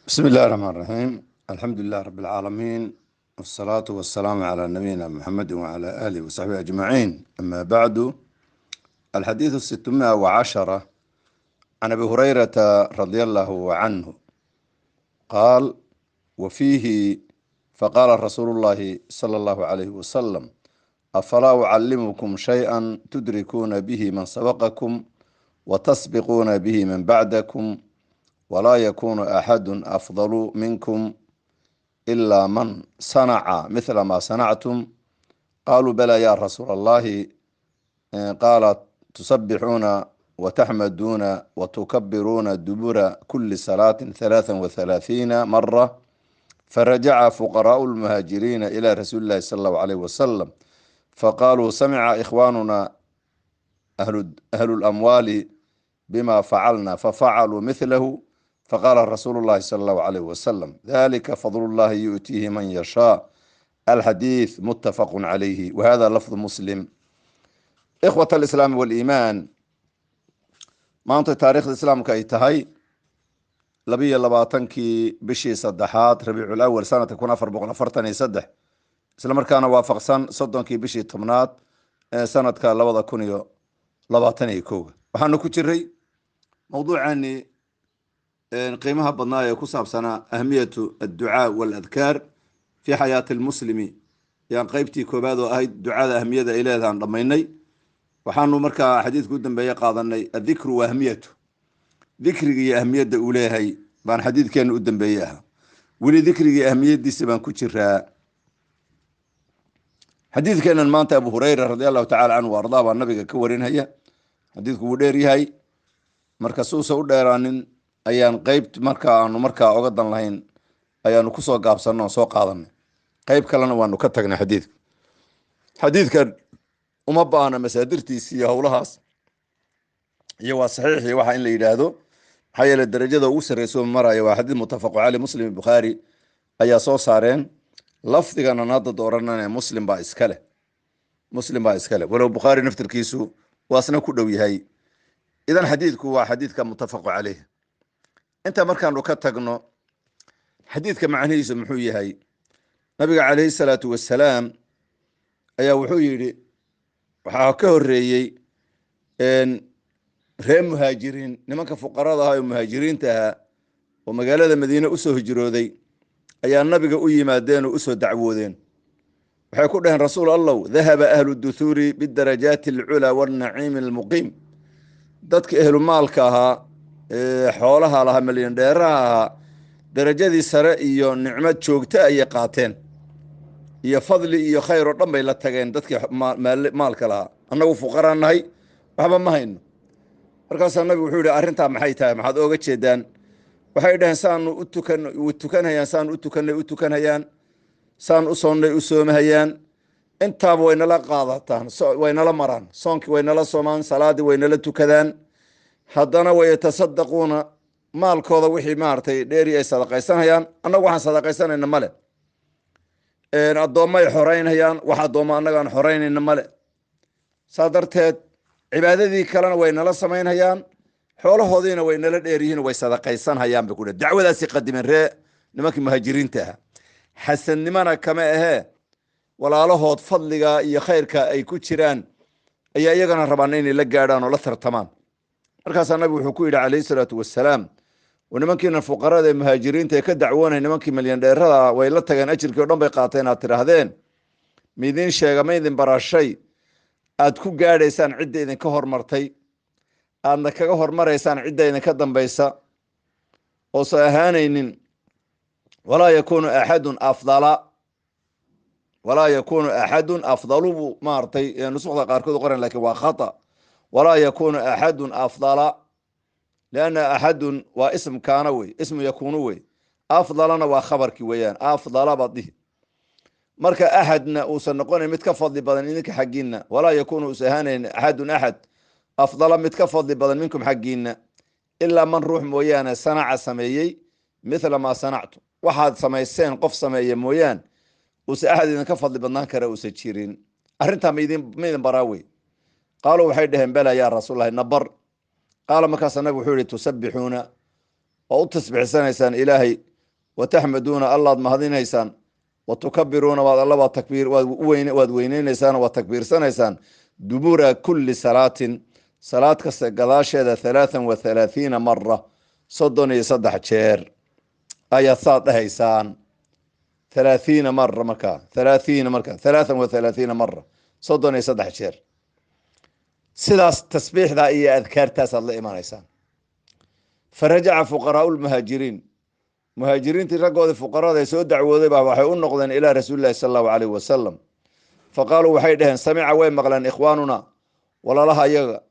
بسم الله الرحمن الرحيم. الحمد لله رب العالمين، والصلاة والسلام على نبينا محمد وعلى آله وصحبه أجمعين. أما بعد، الحديث 610 عن أبي هريرة رضي الله عنه قال: وفيه فقال رسول الله صلى الله عليه وسلم: أفلا أعلمكم شيئا تدركون به من سبقكم وتسبقون به من بعدكم ولا يكون أحد أفضل منكم إلا من صنع مثل ما صنعتم. قالوا: بلى يا رسول الله. قال: تسبحون وتحمدون وتكبرون دبر كل صلاة 33 مرة. فرجع فقراء المهاجرين إلى رسول الله صلى الله عليه وسلم فقالوا: سمع إخواننا أهل الأموال بما فعلنا ففعلوا مثله. فقال رسول الله صلى الله عليه وسلم: ذلك فضل الله يؤتيه من يشاء. الحديث متفق عليه، وهذا لفظ مسلم. إخوة الإسلام والإيمان، maanta taariikhda islaamka ay tahay 22 bishii saddexaad Rabiicul Awwal sanadka 1443, isla markaana waafaqsan 30 bishii tobnaad ee sanadka 2021. waxaanu ku jiray mawduucani qiimaha badnaa ee ku saabsanaa ahmiyatu adducaa waladkaar fi xayaati almuslimi. yaan qaybtii koobaad oo ahayd ducada ahmiyada ay leedahan dhammaynay. waxaanu markaa xadiidka u dambeeye qaadanay adikru wa ahmiyatu, dikrigii iyo ahmiyadda uu leeyahay baan xadiidkeena u dambeeye ahaa. weli dikrigii ahmiyadiisa baan ku jiraa. xadiidkeenan maanta abu hurayra radi allahu tacala canhu ardaa baa nabiga ka warinaya. xadiidku wuu dheer yahay, marka suusa u dheeraanin ayaan qeybt markaa aanu markaa oga dan lahayn ayaanu kusoo gaabsanno soo qaadanay. qeyb kalena waanu ka tagnay xadiidkan uma baahna masaadirtiisi iyo howlahaas iyo waa saxiixii waxa in la yidhaahdo, maxaa yeele darajada ugu sarreyso maraya waa xadiid mutafaqu caley. muslim iyo bukhaari ayaa soo saareen. lafdigana hadda dooranane muslim baa iskale, walow bukhaari naftirkiisu waasna ku dhow yahay. idan xadiidku waa xadiidka mutafaqu caleyh. inta markaanu ka tagno xadiidka macnihiisu muxuu yahay, nabiga caleyhi salaatu wasalaam ayaa wuxuu yidhi, waxaa ka horeeyey reer muhaajiriin, nimanka fuqarada ahaa oo muhaajiriinta ahaa oo magaalada madiine usoo hijrooday ayaa nabiga u yimaadeen oo usoo dacwoodeen. waxay ku dhaheen: rasuul allow, dahaba ahlu duhuuri bidarajaati alculaa waalnaciimi almuqiim. dadka ehlu maalka ahaa ee xoolaha lahaa, milyan dheeraha ahaa, darajadii sare iyo nicmad joogta ayay qaateen, iyo fadli iyo khayr oo dhan bay la tageen dadkii maalka lahaa. annagu fuqaraan nahay, waxba ma hayno. markaasaa nabigu wuxuu yihi, arrintaa maxay tahay, maxaad ooga jeedaan? waxay dhaheen, saanu tukanhayaan, saanu u tukanay u tukanhayaan, saan u soonnay u soomahayaan. intaaba waynala qaadataan, waynala maraan, soonkii waynala soomaan, salaadii waynala tukadaan, haddana wayatasaddaquuna maalkooda wixii maaragtay dheeri ay sadaqaysanhayaan. annagu waxaan sadaqaysanayna male. addoommay xoreynhayaan, wax addoommo annagaan xoreynayna male. saa darteed cibaadadii kalena way nala samaynhayaan, xoolahoodiina way nala dheeryihiin, way sadaqaysanhayaan bay ku dheh. dacwadaasi qadimeen ree nimankii muhaajiriinta ahaa. xasannimana kama ahee, walaalahood fadliga iyo khayrka ay ku jiraan ayaa iyagana rabaan inay la gaadhaan oo la tartamaan. markaasaa nabigu wuxuu ku yidhi calayhi salaatu wasalaam, nimankiina fuqarada ee muhaajiriinta ee ka dacwoonay nimankii milyan dheerada way la tageen, ajirkii o dhan bay qaateen. aad tidhaahdeen, miidiin sheega, ma idin barashay aad ku gaadhaysaan cidda idinka hormartay, aadna kaga hormaraysaan cidda idinka dambaysa, oosa ahaanaynin walaa yakunu axadun afdalu buu maaragtay nusukhda qaarkood qoran, lakin waa khata. walaa yakunu axadun afdala, lianna axadun waa ism kaana wey, ismu yakunu wey. afdalana waa khabarkii weeyaan, afdala baad dhihi. marka axadna uusan noqonayn mid ka fadli badan idinka xaggiina, walaa yakunu uusa ahaanayn axadun axad afdala mid ka fadli badan minkum xaggiina, ilaa man ruux mooyaane sanaca sameeyey mithla maa sanactu, waxaad samayseen qof sameeye mooyaan uusa axad idinka fadli badnaan kara uusa jirin. arrintaa ma idin baraa wey. qaaluu waxay dhaheen, bela yaa rasuullahi, nabar. qaala markaasa nabig wuxuu yihi, tusabbixuuna oo u tasbixsanaysaan ilaahay وتحمدون الله مهدين هيسان وتكبرون الله تكبير واد وينين هيسان وتكبير سنة هيسان دبور كل صلاة صلاة قضاشة 33 مرة صدني صدح شير آية صاد هيسان 30 مرة مكان 30 مرة 33 مرة صدني صدح شير سلاس تسبيح ذا إيه أذكار تاسال إيمان هيسان فرجع فقراء المهاجرين مهاجرين ترقوا الفقراء يسود دعوة وحي النقضين إلى رسول الله صلى الله عليه وسلم فقالوا وحيدهن سمع وين مغلان إخواننا ولا لها يغا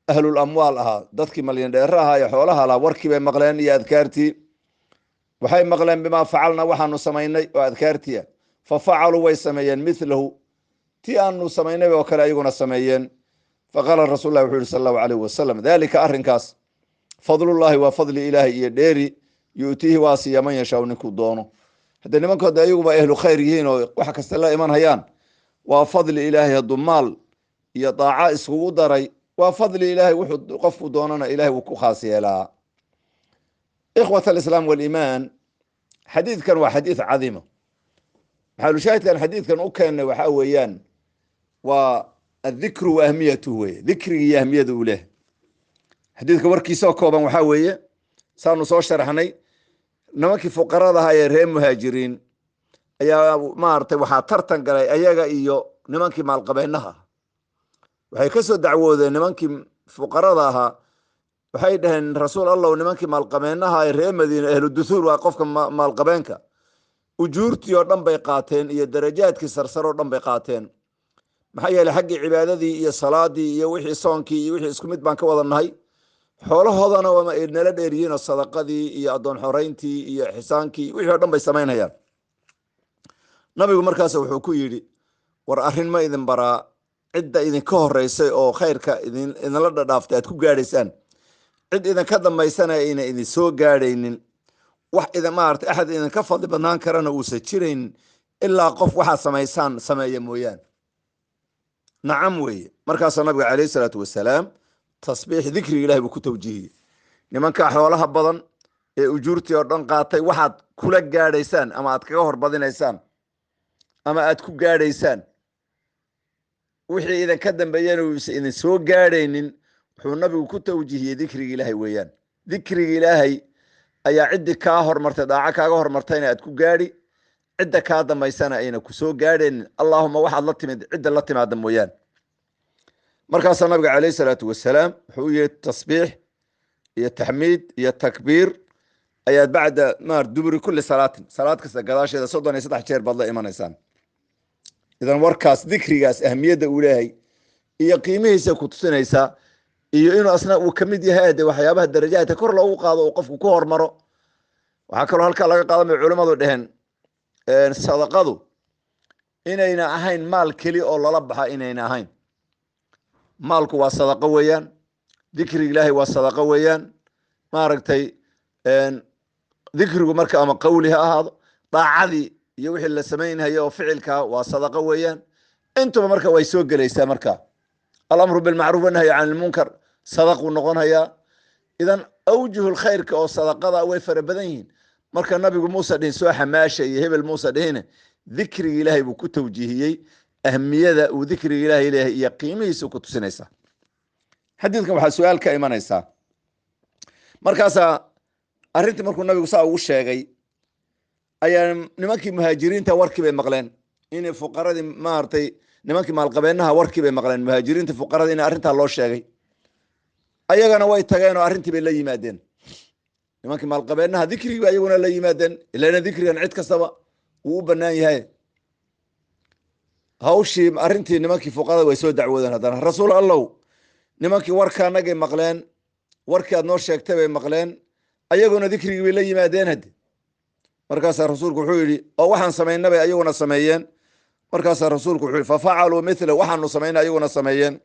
أهل الأموال أها دتك مليون ديرها يا حولها لا وركي بين مغلان يا أذكارتي وحي مغلان بما فعلنا وحنو سميني وأذكارتي ففعلوا ويسميين مثله تي أنو سميني وكلا يغنا سميين فقال الرسول الله صلى الله عليه وسلم ذلك أرنكاس فضل الله وفضل إلهي يديري يؤتيه واسيا من يشاء نكو دونه هذا نمان كود أيوب أهل خير يهين وحكى استلا إيمان هيان وفضل إلهي الضمال يطاع اسقو دري وفضل إلهي وحد قف دوننا إلهي وكو خاصية لا إخوة الإسلام والإيمان حديث كان وحديث عظيمة حلو شاهد كان حديث كان أوكان وحاويان والذكر وأهميته ذكري أهميته له حديث كوركي سوكوبا وحاوية سانو سو شرحنay nimankii fuqarada ahaa ee reer muhaajiriin ayaa maartay waxa tartan galay ayaga iyo nimankii maalqabeenaha waxay ka soo dacwoodeen nimankii fuqarada ahaa waxay dhaheen rasuul Allah nimankii maalqabeenaha ee reer Madiina ahlu duthur waa qofka maalqabeenka ujuurtii oo dhan bay qaateen iyo darajaadkii sarsaro oo dhan bay qaateen maxay yeelay xaqii cibaadadii iyo salaadii iyo wixii soonkii iyo wixii isku mid baan ka wadanahay xoolahoodana waa nala dheeriyiin sadaqadii iyo adoon xoreyntii iyo xisaankii wixii oo dhan bay sameynayaan nabigu markaas wuxuu ku yiri war arrin ma idin baraa cidda idin ka horeysay oo khayrka idin la dhaaftay aad ku gaadhaysaan cid idin ka dambaysana inay idin soo gaadhaynin wax idin maartay ahad idin ka fadli badnaan karana uu sajireyn ilaa qof waxa sameeysan sameeya mooyaan nacam weeye markaas nabiga kaleey salaatu wasalaam تصبيح ذكر إلهي بكتوجيه لمن كحولها بدن أجورتي أردن قاطي واحد كل جاريسان أما أتكهر بدن إنسان أما أتكو جاريسان وحي إذا كدم بيانو إن سو جارين حول النبي بكتوجيه ذكر إلهي ويان ذكر إلهي أي عد كاهر مرتدى كاهر مرتين أتكو جاري عد كادم بيسانا أين كسو جارين اللهم واحد لطمد عد لطمد دم ويان مركز النبي عليه الصلاة والسلام هو التصبيح هي التحميد هي التكبير أي بعد ما دبر كل صلاة كسر قداش إذا صدنا يسطح شير بالله إيمان إنسان إذا مركز ذكري جاس أهمية أولاهي هي قيمة سكوت سنيسا هي إنه أصلا وكمدي هذا وحيابها الدرجات كور لو قاضي وقف كور مرة وحكروا هالكلام قاضي من العلماء دهن الصدقة إننا أهين مال كلي أو لبها إننا أهين مالك وصدقة ويان ذكر الله وصدقة ويان ما ركتي ذكره مركا أما قولها هذا طاعدي يوحي اللي سمينها يو فعلك وصدقة ويان انتم مركا ويسوق ليس مركا الأمر بالمعروف والنهي عن المنكر صدق ونقونها يا إذن أوجه الخير كأو صدقة ويفر بدين مركا النبي موسى دين سوحة ماشي يهب الموسى دين ذكر الله بكتوجيهي أهمية وذكر إله إله يقيمه سكوت سنيسا حديثكم وحا سؤال كإيمانيسا مركاسا أرنت مركو النبي صلى الله عليه وسلم أي نمانكي مهاجرين توركي بمقلين إني فقراء مارتي نمانكي مالقبينها وركي بمقلين مهاجرين تفقراء إني أرنتها الله الشيغي أيغانا ويتغينو أرنتي بالله يمادين نمانكي مالقبينها ذكري وأيغانا الله يمادين إلا أنا ذكري أن عدك سوا وبناي هاي هاوشي أرنتي نماكي فوقادا ويسو دعوودان هذا رسول الله نماكي وركا نجي مقلين وركا نور شاكتبه مقلين أيقونا ذكري بلي مادين هدي مركز الرسول كحولي أو وحن سمين نبي أيقونا سميين مركز الرسول كحولي ففعلوا مثله وحن سمين أيقونا سميين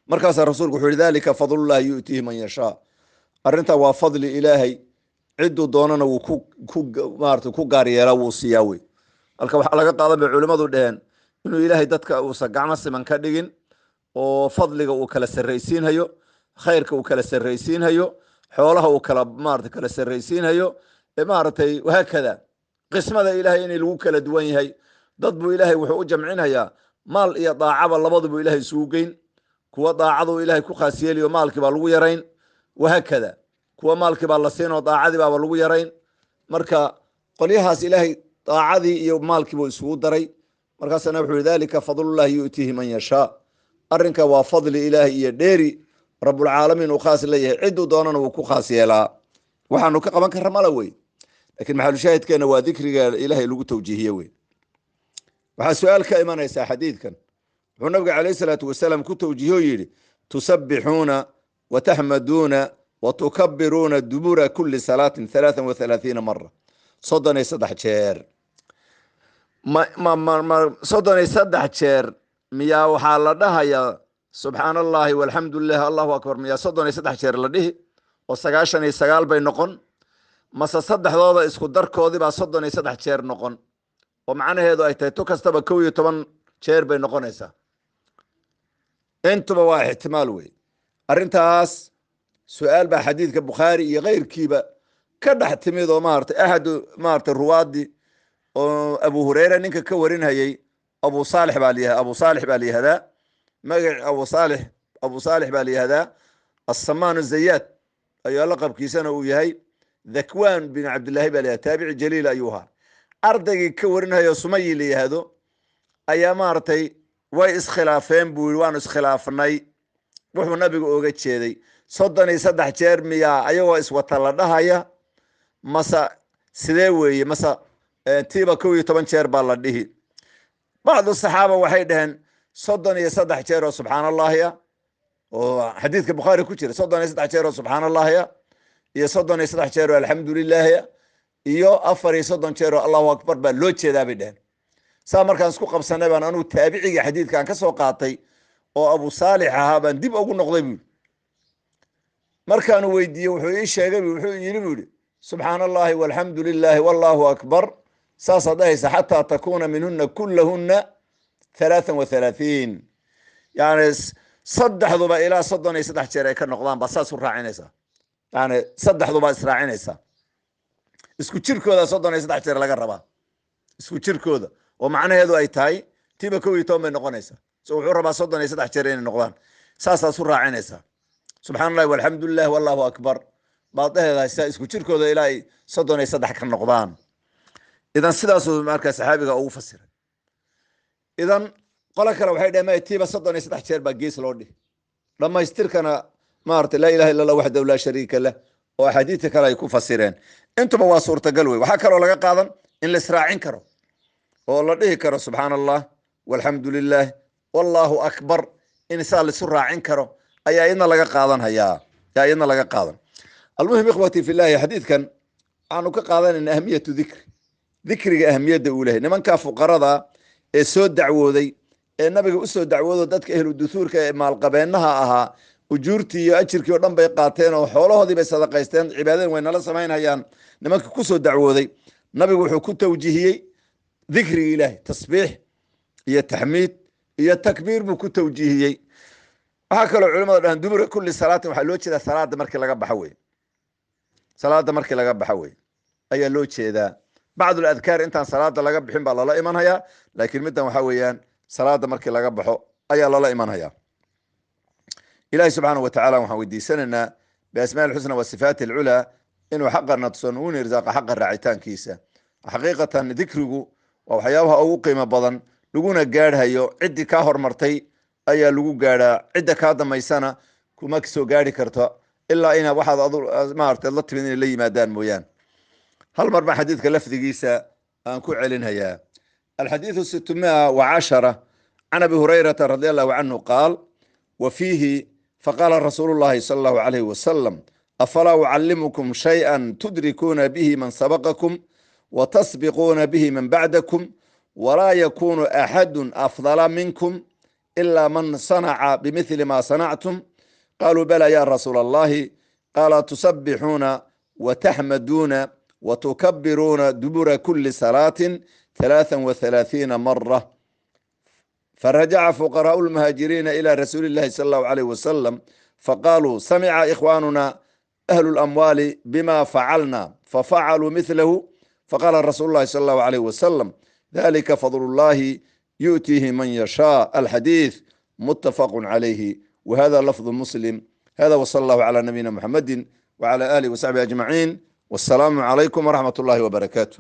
مركز الرسول كحولي ذلك فضل الله يؤتيه من يشاء أرنتا وفضل إلهي عدو دوننا وكو قاريلا وصياوي halka waxa laga qaaday culimadu dheen inuu ilaahay dadka uu sagacma siman ka dhigin oo fadliga uu kala sareysiinayo khayrka uu kala sareysiinayo xoolaha uu kala kala sareysiinayo maaragtay wahaakada qismada ilaahay inay lagu kala duwan yahay. dad buu ilaahay wuxuu u jamcinayaa maal iyo daacaba labadubu ilaahay isugu geyn. kuwa daacadu ilaahay ku khaas yeeliyo maalkii baa lagu yarayn, wahaakada kuwa maalkii baa la siinoo daacadii baaba lagu yarayn. marka qolyahaas ilaahay daacadii iyo maalkii buu isugu daray. markaasna wuxuu yihi dalika fadlullahi yu'tiihi man yashaa. arrinka waa fadli ilaahay iyo dheeri rabbulcaalamiin uu khaas leeyahay, cidduu doonana wuu ku khaas yeelaa. waxaanu ka qaban karra mala wey, laakiin maxalushaahidkeena waa dikriga ilaahay lagu tawjiihiye wey. waxaa su-aal ka imanaysaa xadiidkan. wuxuu nabiga calayh salaatu wasalaam ku tawjiihiyo yidhi tusabbixuuna wataxmaduuna watukabiruuna dubura kuli salaatin 33 mara, 33 jeer. 33 jeer miyaa waxaa la dhahayaa subxaana allahi walxamdu lilah allahu akbar, miyaa 33 jeer la dhihi oo 99 bay noqon, mase saddexdooda isku darkoodii baa 33 jeer noqon oo macnaheedu ay tahay tu kastaba 11 jeer bay noqonaysaa. intuba waa ixtimaal wey. arrintaas su-aal baa xadiidka bukhaari iyo keyrkiiba ka dhex timid oo maarata axadu maarata ruwaadii oo abu hureyre ninka ka warinhayey abu saalix baa layihahdaa. magac abu saalix baa layihahdaa. assamaan zayaad ayaa laqabkiisana uu yahay. dhakwaan bin cabdillaahi baa layihahda, taabici jaliil ayuu ahaa. ardaygii ka warinhayo sumayi la yihahdo ayaa maaragtay way iskhilaafeen buu yii, waanu iskhilaafnay. wuxuu nabigu oga jeeday 33 jeer miyaa ayagoo iswata la dhahaya, mase sidee weeye, mase tiiba 11 jeer baa la dhihi. bacdu saxaaba waxay dhaheen 33 jeer oo subxaan allahiya, oo xadiidka bukhaari ku jira 33 jeer oo subxaan allahiya iyo 33 jeer oo alxamdulilahiya iyo 34 jeer oo allahu akbar baa loo jeedaa bay dhaheen. saa markaan isku qabsanay baan anugu taabiciga xadiidkaan ka soo qaatay oo abu saalix ahaa baan dib ugu noqday buu. markaanu weydiiyey wuxuu ii sheegay, wuxuu yidhi buu yihi subxaana allahi walxamdu lilahi wallahu akbar saasaad dhahaysa xataa takuuna minhuna kulahuna 33, yani saddexduba ilaa 33 jeer ay ka noqdaan baa saas u raacinaysaa. yani saddexduba israacinaysaa, isku jirkooda 33 jeer laga rabaa, isku jirkooda oo macnaheedu ay tahay tiiba 11 bay noqonaysaa. so wuxuu rabaa 33 jeer inay noqdaan, saasaas u raacinaysaa. subxaan allahi walxamdulilah wallahu akbar baad dhahaysaa isku jirkooda ilaa ay 33 ka noqdaan. idan sidaasuu markaa saxaabiga ugu fasiray. idan qolo kale waxay dhaheen tiiba 33 jeer baa gees loo dhihi, dhammaystirkana maarata laa ilaha illa allah waxdahu laa shariika lah oo axaadiidta kale ay ku fasireen. intuba waa suurtagal wey. waxaa kaloo laga qaadan in la israacin karo oo la dhihi karo subxaana allah walxamdu lilah wallahu akbar, in saa laisu raacin karo ayaa idna laga qaadan hayaa, yaa idna laga qaadan. almuhim ikhwati fillahi, xadiidkan waxaanu ka qaadanayna ahmiyatu dikriga ahmiyadda uu lehay. nimankaa fuqarada ee soo dacwooday ee nabiga usoo dacwoodo dadka ehlu duhuurka ee maalqabeenaha ahaa, ujuurtii iyo ajirkii oo dhan bay qaateen oo xoolahoodii bay sadaqaysteen, cibaadadan way nala samaynhayaan. nimanka kusoo dacwooday nabigu wuxuu ku tawjihiyey dikriga ilaahi, tasbiix iyo taxmiid iyo takbiir buu ku tawjihiyey. waxaa kaloo culimada dhahan dubura kuli salaatin waxaa loo jeedaa salaada markii laga baxo wey, salaada markii laga baxo wey ayaa loo jeedaa. bacd adkaar intaan salaada laga bixin baa lala imanhayaa, laakiin middan waxaa weeyaan salaada markii laga baxo ayaa lala imanhayaa. ilahi subxaana wa tacala waxaan weydiisanaynaa biasmaa alxusna wa sifaati alculaa inuu xaqana tusan uuna irsaaqa xaqa raacitaankiisa. xaqiiqatan dikrigu waa waxyaabaha ugu qiimo badan, laguna gaadhayo ciddii kaa hormartay ayaa lagu gaadhaa, cidda kaa damaysana kuma soo gaari karto ilaa ina waxaad maarata la timid inay la yimaadaan mooyaan. hal mar baa xadiidka lafdigiisa aan ku celinhayaa. alxadiidu 610 can abi hurayrata radi allahu canhu qaal وفيه فقال رسول الله صلى الله عليه وسلم أفلا أعلمكم شيئا تدركون به من سبقكم وتسبقون به من بعدكم ولا يكون أحد أفضل منكم إلا من صنع بمثل ما صنعتم قالوا بلى يا رسول الله قال تسبحون وتحمدون وتكبرون دبر كل صلاة 33 مرة. فرجع فقراء المهاجرين إلى رسول الله صلى الله عليه وسلم فقالوا سمع إخواننا أهل الأموال بما فعلنا ففعلوا مثله، فقال رسول الله صلى الله عليه وسلم: ذلك فضل الله يؤتيه من يشاء. الحديث متفق عليه، وهذا لفظ مسلم. هذا، وصلى الله على نبينا محمد وعلى آله وصحبه أجمعين، والسلام عليكم ورحمة الله وبركاته.